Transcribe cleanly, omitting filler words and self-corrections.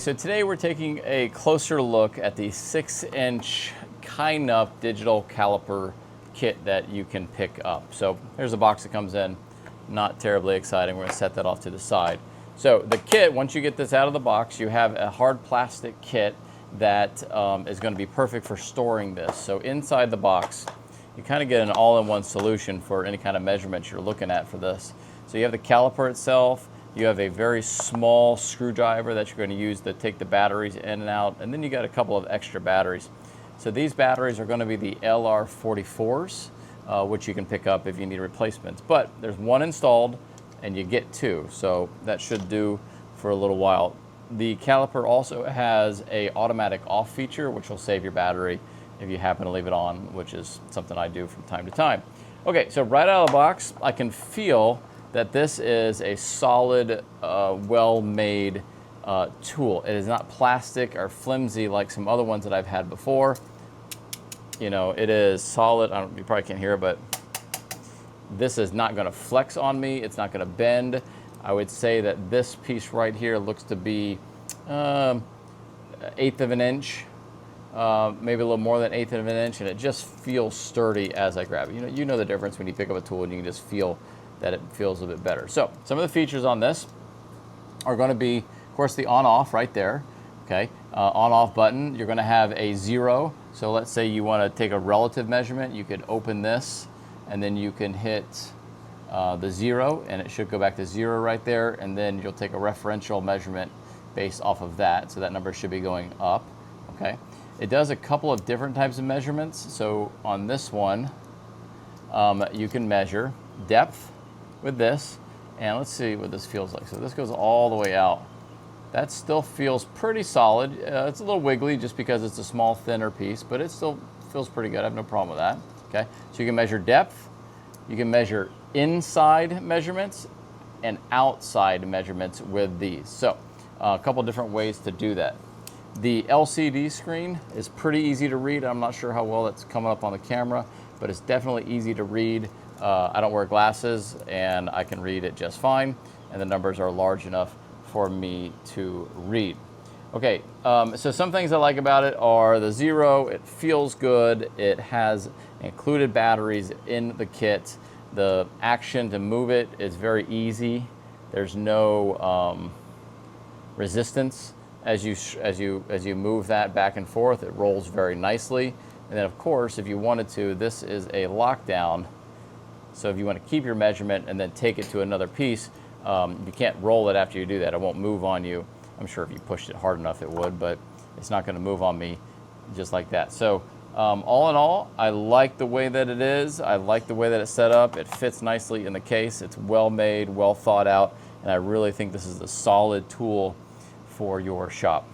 So today we're taking a closer look at the 6-inch Kynup Digital Caliper kit that you can pick up. So here's a box that comes in, not terribly exciting. We're going to set that off to the side. So the kit, once you get this out of the box, you have a hard plastic kit that is going to be perfect for storing this. So inside the box, you kind of get an all-in-one solution for any kind of measurements you're looking at for this. So you have the caliper itself. You have a very small screwdriver that you're going to use to take the batteries in and out, and then you got a couple of extra batteries. So these batteries are going to be the LR44s, which you can pick up if you need replacements. But there's one installed, and you get two, so that should do for a little while. The caliper also has a automatic off feature, which will save your battery if you happen to leave it on, which is something I do from time to time. Okay, so right out of the box, I can feel that this is a solid, well-made tool. It is not plastic or flimsy like some other ones that I've had before. You know, it is solid. You probably can't hear it, but this is not going to flex on me. It's not going to bend. I would say that this piece right here looks to be 1/8 of an inch, maybe a little more than 1/8 of an inch, and it just feels sturdy as I grab it. You know the difference when you pick up a tool and you can just feel that it feels a bit better. So some of the features on this are going to be, of course, the on-off right there. Okay, on-off button. You're going to have a 0. So let's say you want to take a relative measurement. You could open this, and then you can hit the 0, and it should go back to 0 right there. And then you'll take a referential measurement based off of that. So that number should be going up. Okay, it does a couple of different types of measurements. So on this one, you can measure depth with this, and let's see what this feels like. So this goes all the way out. That still feels pretty solid. It's a little wiggly just because it's a small, thinner piece, but it still feels pretty good. I have no problem with that. Okay, so you can measure depth, you can measure inside measurements and outside measurements with these. So a couple different ways to do that. The LCD screen is pretty easy to read. I'm not sure how well that's coming up on the camera, but it's definitely easy to read. I don't wear glasses, and I can read it just fine, and the numbers are large enough for me to read. Okay, so some things I like about it are the 0, it feels good, it has included batteries in the kit, the action to move it is very easy, there's no resistance as you move that back and forth. It rolls very nicely, and then of course if you wanted to, this is a lockdown. So if you want to keep your measurement and then take it to another piece, you can't roll it after you do that. It won't move on you. I'm sure if you pushed it hard enough it would, but it's not going to move on me just like that. So all in all, I like the way that it is. I like the way that it's set up. It fits nicely in the case. It's well made, well thought out, and I really think this is a solid tool for your shop.